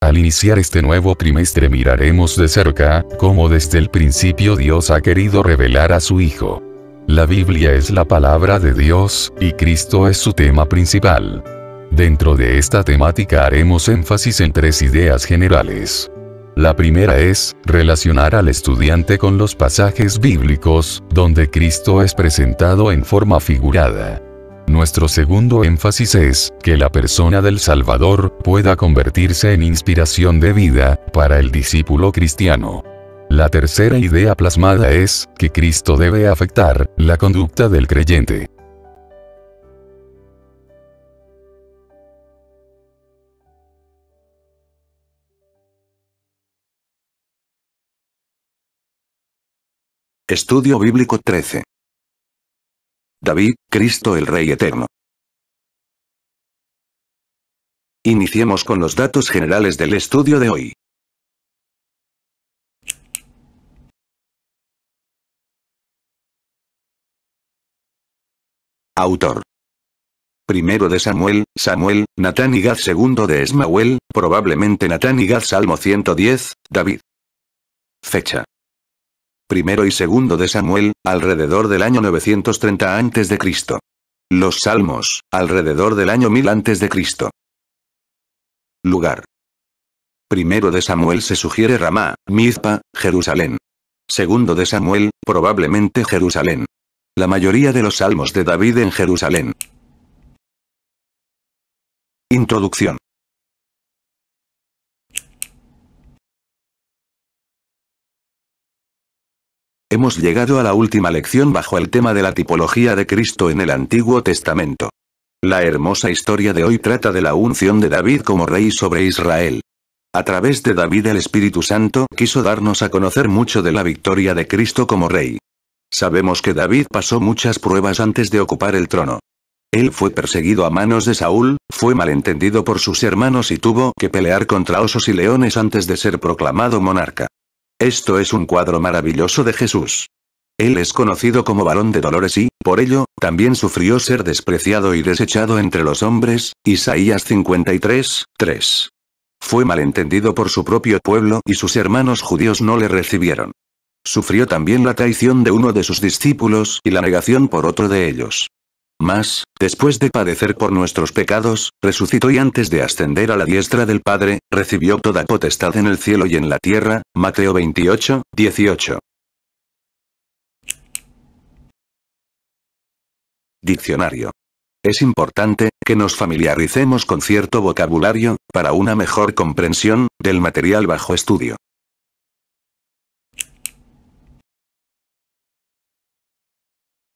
Al iniciar este nuevo trimestre miraremos de cerca, cómo desde el principio Dios ha querido revelar a su Hijo. La Biblia es la palabra de Dios, y Cristo es su tema principal. Dentro de esta temática haremos énfasis en 3 ideas generales. La primera es, relacionar al estudiante con los pasajes bíblicos, donde Cristo es presentado en forma figurada. Nuestro segundo énfasis es, que la persona del Salvador pueda convertirse en inspiración de vida, para el discípulo cristiano. La tercera idea plasmada es, que Cristo debe afectar la conducta del creyente. Estudio Bíblico 13. David, Cristo el Rey Eterno. Iniciemos con los datos generales del estudio de hoy. Autor. Primero de Samuel, Natán y Gad. Segundo de Esmaúel, probablemente Natán y Gad. Salmo 110, David. Fecha. Primero y segundo de Samuel, alrededor del año 930 a.C. Los Salmos, alrededor del año 1000 a.C. Lugar. Primero de Samuel se sugiere Ramá, Mizpa, Jerusalén. Segundo de Samuel, probablemente Jerusalén. La mayoría de los salmos de David en Jerusalén. Introducción. Hemos llegado a la última lección bajo el tema de la tipología de Cristo en el Antiguo Testamento. La hermosa historia de hoy trata de la unción de David como rey sobre Israel. A través de David el Espíritu Santo quiso darnos a conocer mucho de la victoria de Cristo como rey. Sabemos que David pasó muchas pruebas antes de ocupar el trono. Él fue perseguido a manos de Saúl, fue malentendido por sus hermanos y tuvo que pelear contra osos y leones antes de ser proclamado monarca. Esto es un cuadro maravilloso de Jesús. Él es conocido como varón de dolores y, por ello, también sufrió ser despreciado y desechado entre los hombres, Isaías 53, 3. Fue malentendido por su propio pueblo y sus hermanos judíos no le recibieron. Sufrió también la traición de uno de sus discípulos y la negación por otro de ellos. Mas, después de padecer por nuestros pecados, resucitó y antes de ascender a la diestra del Padre, recibió toda potestad en el cielo y en la tierra, Mateo 28, 18. Diccionario. Es importante que nos familiaricemos con cierto vocabulario, para una mejor comprensión del material bajo estudio.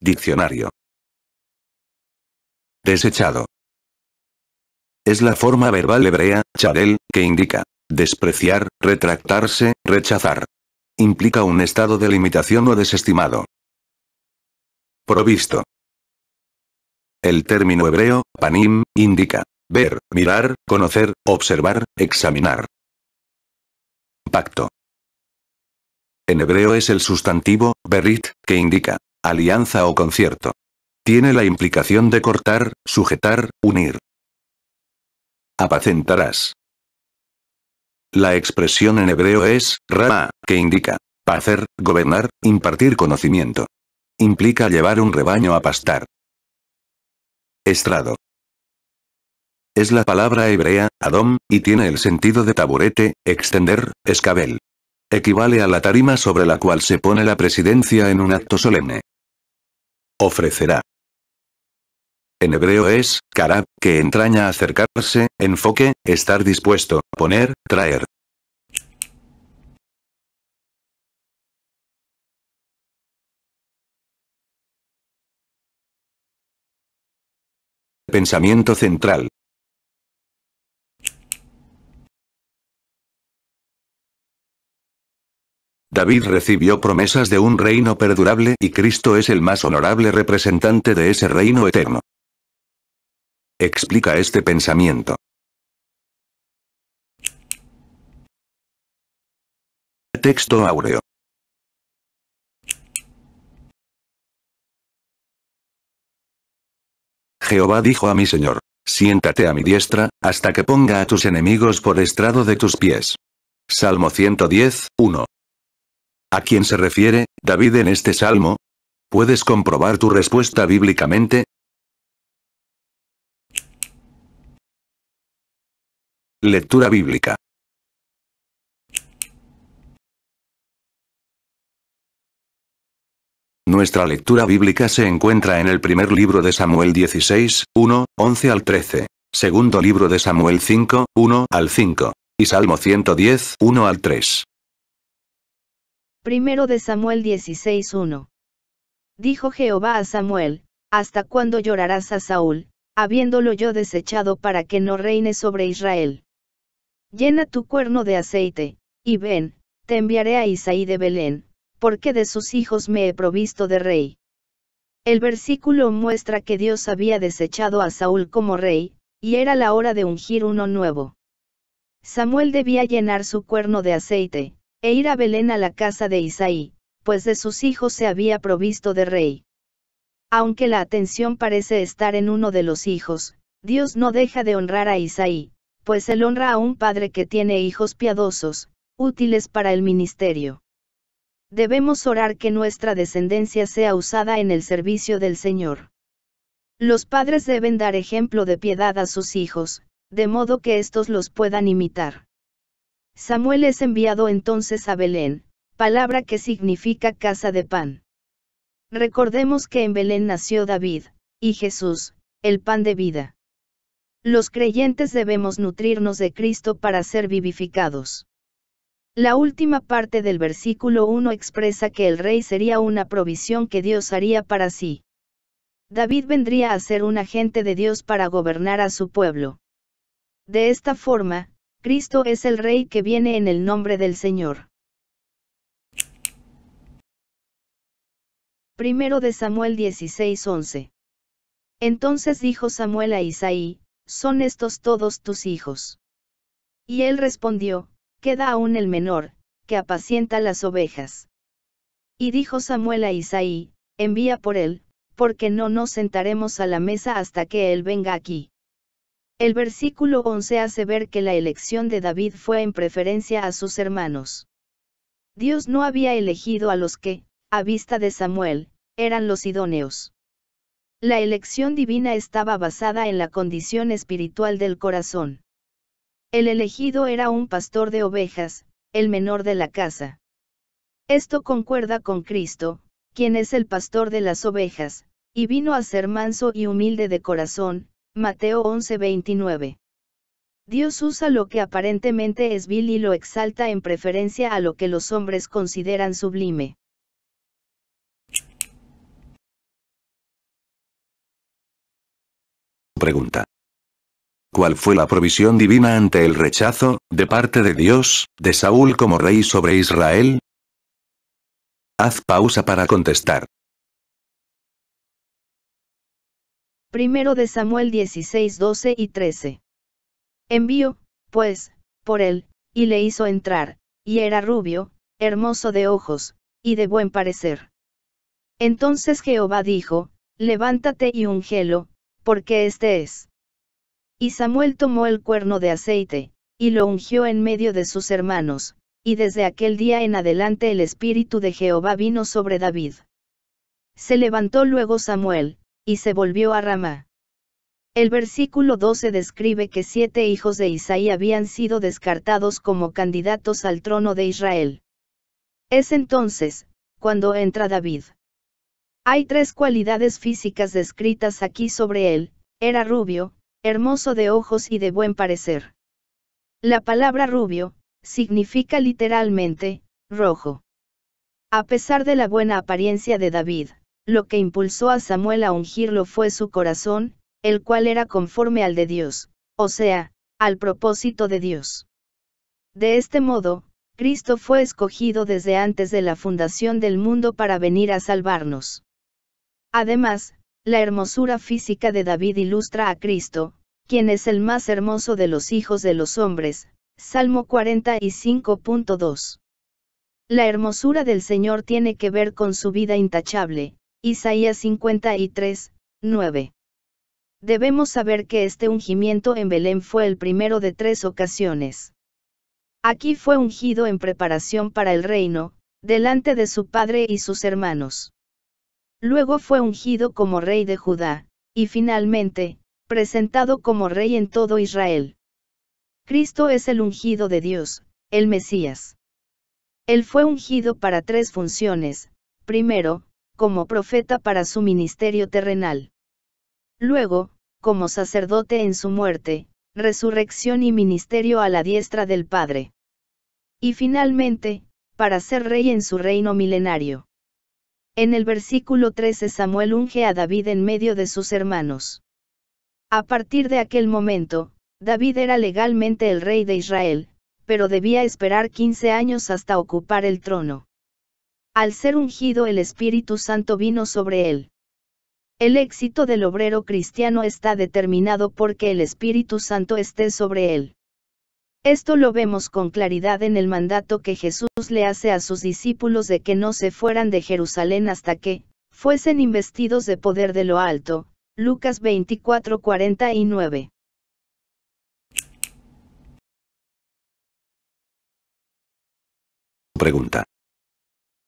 Diccionario. Desechado. Es la forma verbal hebrea, charel, que indica despreciar, retractarse, rechazar. Implica un estado de limitación o desestimado. Provisto. El término hebreo, panim, indica ver, mirar, conocer, observar, examinar. Pacto. En hebreo es el sustantivo, berit, que indica alianza o concierto. Tiene la implicación de cortar, sujetar, unir. Apacentarás. La expresión en hebreo es ra, que indica pacer, gobernar, impartir conocimiento. Implica llevar un rebaño a pastar. Estrado. Es la palabra hebrea, adom, y tiene el sentido de taburete, extender, escabel. Equivale a la tarima sobre la cual se pone la presidencia en un acto solemne. Ofrecerá. En hebreo es karab, que entraña acercarse, enfoque, estar dispuesto, poner, traer. Pensamiento central. David recibió promesas de un reino perdurable y Cristo es el más honorable representante de ese reino eterno. Explica este pensamiento. Texto áureo. Jehová dijo a mi Señor: Siéntate a mi diestra, hasta que ponga a tus enemigos por estrado de tus pies. Salmo 110, 1. ¿A quién se refiere, David en este salmo? ¿Puedes comprobar tu respuesta bíblicamente? Lectura bíblica. Nuestra lectura bíblica se encuentra en el primer libro de Samuel 16, 1, 11 al 13, segundo libro de Samuel 5, 1 al 5, y Salmo 110, 1 al 3. Primero de Samuel 16, 1. Dijo Jehová a Samuel, ¿hasta cuándo llorarás a Saúl, habiéndolo yo desechado para que no reine sobre Israel? Llena tu cuerno de aceite, y ven, te enviaré a Isaí de Belén, porque de sus hijos me he provisto de rey. El versículo muestra que Dios había desechado a Saúl como rey, y era la hora de ungir uno nuevo. Samuel debía llenar su cuerno de aceite, e ir a Belén a la casa de Isaí, pues de sus hijos se había provisto de rey. Aunque la atención parece estar en uno de los hijos, Dios no deja de honrar a Isaí, pues él honra a un padre que tiene hijos piadosos, útiles para el ministerio. Debemos orar que nuestra descendencia sea usada en el servicio del Señor. Los padres deben dar ejemplo de piedad a sus hijos, de modo que éstos los puedan imitar. Samuel es enviado entonces a Belén, palabra que significa casa de pan. Recordemos que en Belén nació David, y Jesús, el pan de vida. Los creyentes debemos nutrirnos de Cristo para ser vivificados. La última parte del versículo 1 expresa que el rey sería una provisión que Dios haría para sí. David vendría a ser un agente de Dios para gobernar a su pueblo. De esta forma, Cristo es el rey que viene en el nombre del Señor. Primero de Samuel 16, 11. Entonces dijo Samuel a Isaí, ¿son estos todos tus hijos? Y él respondió, queda aún el menor, que apacienta las ovejas. Y dijo Samuel a Isaí, envía por él, porque no nos sentaremos a la mesa hasta que él venga aquí. El versículo 11 hace ver que la elección de David fue en preferencia a sus hermanos. Dios no había elegido a los que, a vista de Samuel, eran los idóneos. La elección divina estaba basada en la condición espiritual del corazón. El elegido era un pastor de ovejas, el menor de la casa. Esto concuerda con Cristo, quien es el pastor de las ovejas, y vino a ser manso y humilde de corazón, Mateo 11:29. Dios usa lo que aparentemente es vil y lo exalta en preferencia a lo que los hombres consideran sublime. Pregunta. ¿Cuál fue la provisión divina ante el rechazo, de parte de Dios, de Saúl como rey sobre Israel? Haz pausa para contestar. Primero de Samuel 16, 12 y 13. Envió, pues, por él, y le hizo entrar, y era rubio, hermoso de ojos, y de buen parecer. Entonces Jehová dijo, levántate y ungelo, porque este es. Y Samuel tomó el cuerno de aceite, y lo ungió en medio de sus hermanos, y desde aquel día en adelante el Espíritu de Jehová vino sobre David. Se levantó luego Samuel, y se volvió a Ramá. El versículo 12 describe que 7 hijos de Isaí habían sido descartados como candidatos al trono de Israel. Es entonces, cuando entra David. Hay 3 cualidades físicas descritas aquí sobre él: era rubio, hermoso de ojos y de buen parecer. La palabra rubio, significa literalmente, rojo. A pesar de la buena apariencia de David, lo que impulsó a Samuel a ungirlo fue su corazón, el cual era conforme al de Dios, o sea, al propósito de Dios. De este modo, Cristo fue escogido desde antes de la fundación del mundo para venir a salvarnos. Además, la hermosura física de David ilustra a Cristo, quien es el más hermoso de los hijos de los hombres, Salmo 45.2. La hermosura del Señor tiene que ver con su vida intachable, Isaías 53, 9. debemos saber que este ungimiento en Belén fue el primero de 3 ocasiones. Aquí fue ungido en preparación para el reino, delante de su padre y sus hermanos. Luego fue ungido como rey de Judá, y finalmente, presentado como rey en todo Israel. Cristo es el ungido de Dios, el Mesías. Él fue ungido para 3 funciones: primero, como profeta para su ministerio terrenal. Luego, como sacerdote en su muerte, resurrección y ministerio a la diestra del Padre. Y finalmente, para ser rey en su reino milenario. En el versículo 13 Samuel unge a David en medio de sus hermanos. A partir de aquel momento, David era legalmente el rey de Israel, pero debía esperar 15 años hasta ocupar el trono. Al ser ungido, el Espíritu Santo vino sobre él. El éxito del obrero cristiano está determinado porque el Espíritu Santo esté sobre él. Esto lo vemos con claridad en el mandato que Jesús le hace a sus discípulos de que no se fueran de Jerusalén hasta que fuesen investidos de poder de lo alto. Lucas 24:49. Pregunta: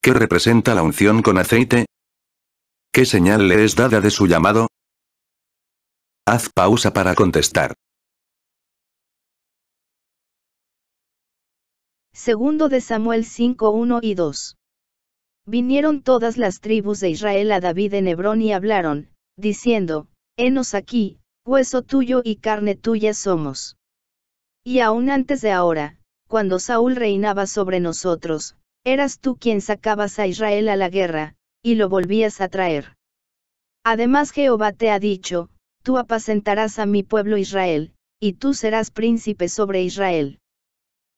¿qué representa la unción con aceite? ¿Qué señal le es dada de su llamado? Haz pausa para contestar. Segundo de Samuel 5:1 y 2. Vinieron todas las tribus de Israel a David en Hebrón y hablaron, diciendo: Henos aquí, hueso tuyo y carne tuya somos. Y aún antes de ahora, cuando Saúl reinaba sobre nosotros, eras tú quien sacabas a Israel a la guerra, y lo volvías a traer. Además Jehová te ha dicho: tú apacentarás a mi pueblo Israel, y tú serás príncipe sobre Israel.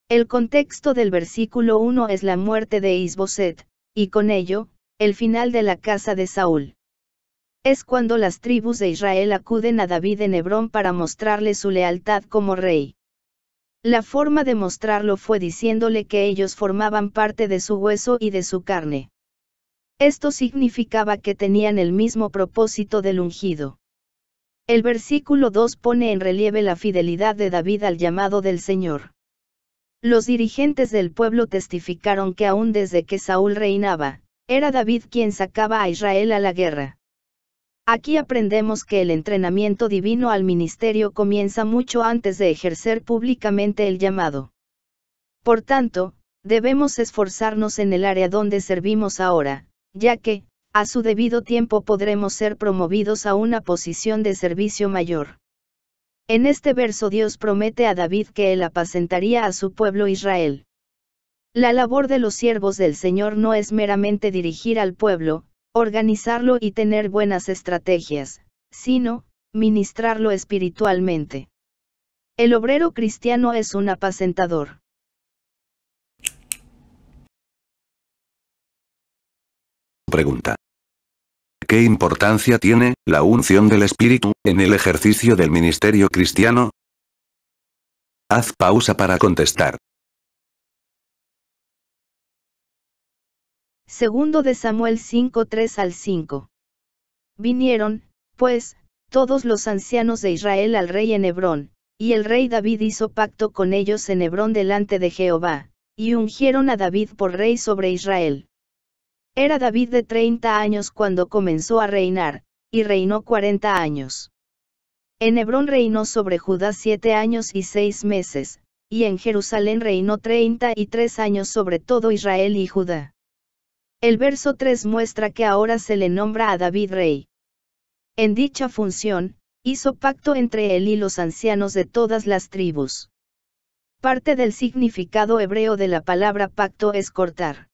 El contexto del versículo 1 es la muerte de Isboset, y con ello, el final de la casa de Saúl. Es cuando las tribus de Israel acuden a David en Hebrón para mostrarle su lealtad como rey. La forma de mostrarlo fue diciéndole que ellos formaban parte de su hueso y de su carne. Esto significaba que tenían el mismo propósito del ungido. El versículo 2 pone en relieve la fidelidad de David al llamado del Señor. Los dirigentes del pueblo testificaron que aún desde que Saúl reinaba, era David quien sacaba a Israel a la guerra. Aquí aprendemos que el entrenamiento divino al ministerio comienza mucho antes de ejercer públicamente el llamado. Por tanto, debemos esforzarnos en el área donde servimos ahora, ya que, a su debido tiempo podremos ser promovidos a una posición de servicio mayor. En este verso Dios promete a David que él apacentaría a su pueblo Israel. La labor de los siervos del Señor no es meramente dirigir al pueblo, organizarlo y tener buenas estrategias, sino, ministrarlo espiritualmente. El obrero cristiano es un apacentador. Pregunta: ¿qué importancia tiene la unción del Espíritu en el ejercicio del ministerio cristiano? Haz pausa para contestar. Segundo de Samuel 5:3 al 5. Vinieron, pues, todos los ancianos de Israel al rey en Hebrón, y el rey David hizo pacto con ellos en Hebrón delante de Jehová, y ungieron a David por rey sobre Israel. Era David de 30 años cuando comenzó a reinar, y reinó 40 años. En Hebrón reinó sobre Judá 7 años y 6 meses, y en Jerusalén reinó 33 años sobre todo Israel y Judá. El verso 3 muestra que ahora se le nombra a David rey. En dicha función, hizo pacto entre él y los ancianos de todas las tribus. Parte del significado hebreo de la palabra pacto es cortar.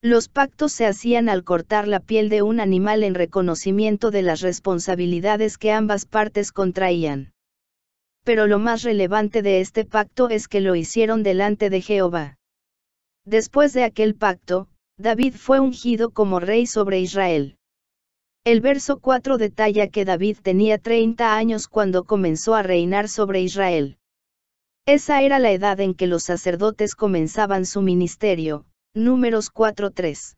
Los pactos se hacían al cortar la piel de un animal en reconocimiento de las responsabilidades que ambas partes contraían. Pero lo más relevante de este pacto es que lo hicieron delante de Jehová. Después de aquel pacto, David fue ungido como rey sobre Israel. El verso 4 detalla que David tenía 30 años cuando comenzó a reinar sobre Israel. Esa era la edad en que los sacerdotes comenzaban su ministerio. Números 4:3.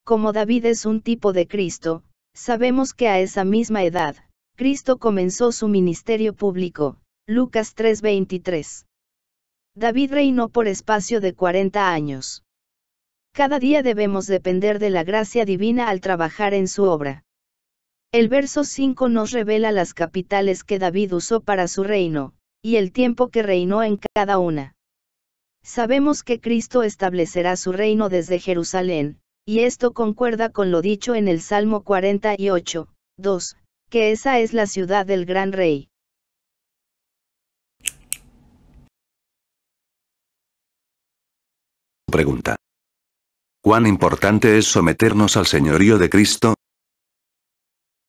Como David es un tipo de Cristo, sabemos que a esa misma edad, Cristo comenzó su ministerio público. Lucas 3:23. David reinó por espacio de 40 años. Cada día debemos depender de la gracia divina al trabajar en su obra. El verso 5 nos revela las capitales que David usó para su reino, y el tiempo que reinó en cada una. Sabemos que Cristo establecerá su reino desde Jerusalén, y esto concuerda con lo dicho en el Salmo 48:2, que esa es la ciudad del gran rey. Pregunta. ¿Cuán importante es someternos al señorío de Cristo?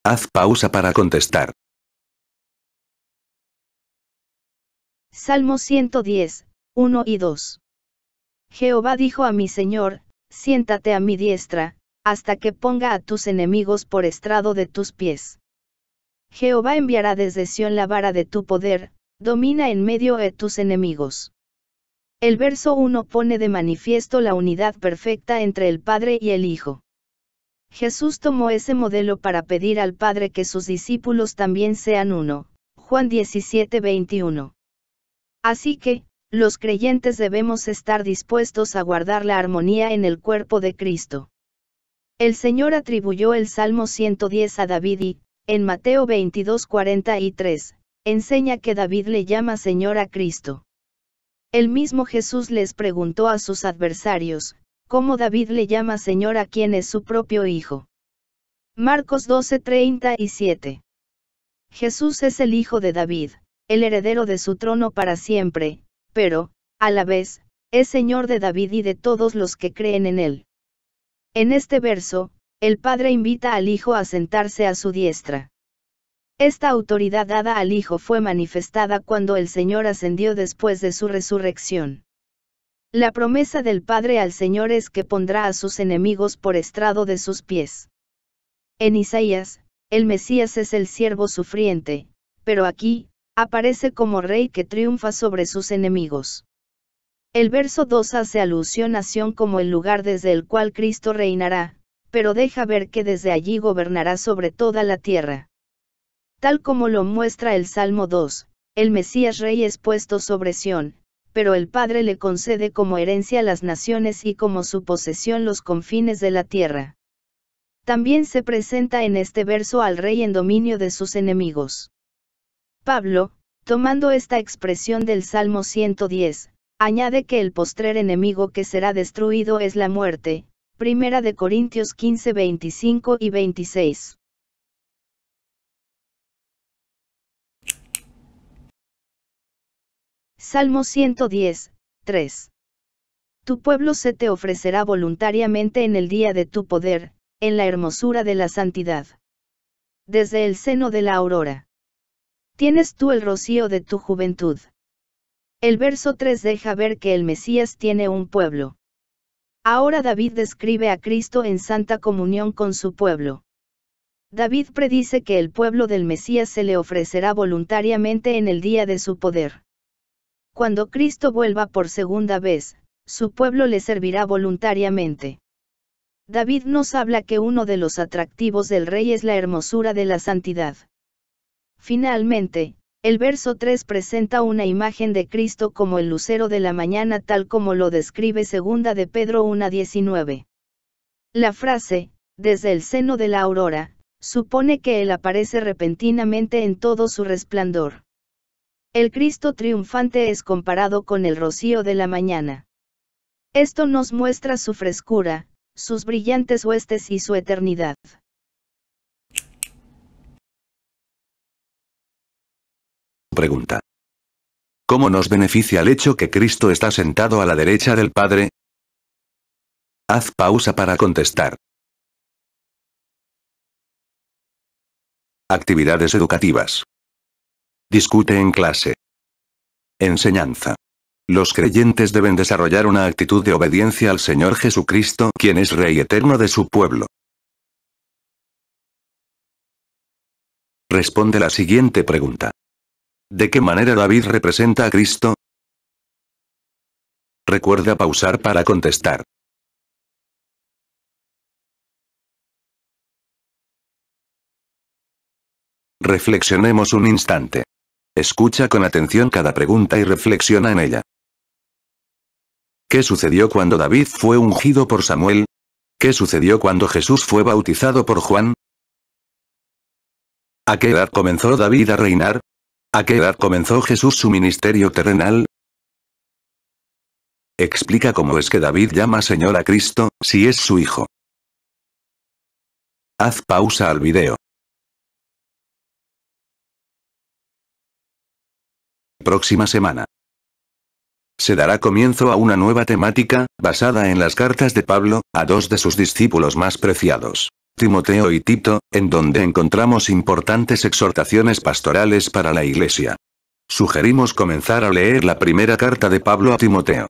Haz pausa para contestar. Salmo 110, 1 y 2. Jehová dijo a mi Señor, siéntate a mi diestra, hasta que ponga a tus enemigos por estrado de tus pies. Jehová enviará desde Sión la vara de tu poder, domina en medio de tus enemigos. El verso 1 pone de manifiesto la unidad perfecta entre el Padre y el Hijo. Jesús tomó ese modelo para pedir al Padre que sus discípulos también sean uno. Juan 17:21. Así que, los creyentes debemos estar dispuestos a guardar la armonía en el cuerpo de Cristo. El Señor atribuyó el Salmo 110 a David y, en Mateo 22:43, enseña que David le llama Señor a Cristo. El mismo Jesús les preguntó a sus adversarios, ¿cómo David le llama Señor a quien es su propio Hijo? Marcos 12:37. Jesús es el Hijo de David, el heredero de su trono para siempre, pero, a la vez, es Señor de David y de todos los que creen en él. En este verso, el Padre invita al Hijo a sentarse a su diestra. Esta autoridad dada al Hijo fue manifestada cuando el Señor ascendió después de su resurrección. La promesa del Padre al Señor es que pondrá a sus enemigos por estrado de sus pies. En Isaías, el Mesías es el siervo sufriente, pero aquí, aparece como rey que triunfa sobre sus enemigos. El verso 2 hace alusión a Sión como el lugar desde el cual Cristo reinará, pero deja ver que desde allí gobernará sobre toda la tierra. Tal como lo muestra el Salmo 2, el Mesías Rey es puesto sobre Sión, pero el Padre le concede como herencia las naciones y como su posesión los confines de la tierra. También se presenta en este verso al Rey en dominio de sus enemigos. Pablo, tomando esta expresión del Salmo 110, añade que el postrer enemigo que será destruido es la muerte, 1 Corintios 15:25 y 26. Salmo 110, 3. Tu pueblo se te ofrecerá voluntariamente en el día de tu poder, en la hermosura de la santidad. Desde el seno de la aurora. Tienes tú el rocío de tu juventud. El verso 3 deja ver que el Mesías tiene un pueblo. Ahora David describe a Cristo en santa comunión con su pueblo. David predice que el pueblo del Mesías se le ofrecerá voluntariamente en el día de su poder. Cuando Cristo vuelva por segunda vez, su pueblo le servirá voluntariamente. David nos habla que uno de los atractivos del rey es la hermosura de la santidad. Finalmente, el verso 3 presenta una imagen de Cristo como el lucero de la mañana tal como lo describe 2 de Pedro 1:19. La frase, desde el seno de la aurora, supone que Él aparece repentinamente en todo su resplandor. El Cristo triunfante es comparado con el rocío de la mañana. Esto nos muestra su frescura, sus brillantes huestes y su eternidad. Pregunta. ¿Cómo nos beneficia el hecho que Cristo está sentado a la derecha del Padre? Haz pausa para contestar. Actividades educativas. Discute en clase. Enseñanza. Los creyentes deben desarrollar una actitud de obediencia al Señor Jesucristo, quien es Rey eterno de su pueblo. Responde la siguiente pregunta. ¿De qué manera David representa a Cristo? Recuerda pausar para contestar. Reflexionemos un instante. Escucha con atención cada pregunta y reflexiona en ella. ¿Qué sucedió cuando David fue ungido por Samuel? ¿Qué sucedió cuando Jesús fue bautizado por Juan? ¿A qué edad comenzó David a reinar? ¿A qué edad comenzó Jesús su ministerio terrenal? Explica cómo es que David llama Señor a Cristo, si es su hijo. Haz pausa al video. Próxima semana. Se dará comienzo a una nueva temática, basada en las cartas de Pablo, a dos de sus discípulos más preciados, Timoteo y Tito, en donde encontramos importantes exhortaciones pastorales para la Iglesia. Sugerimos comenzar a leer la primera carta de Pablo a Timoteo.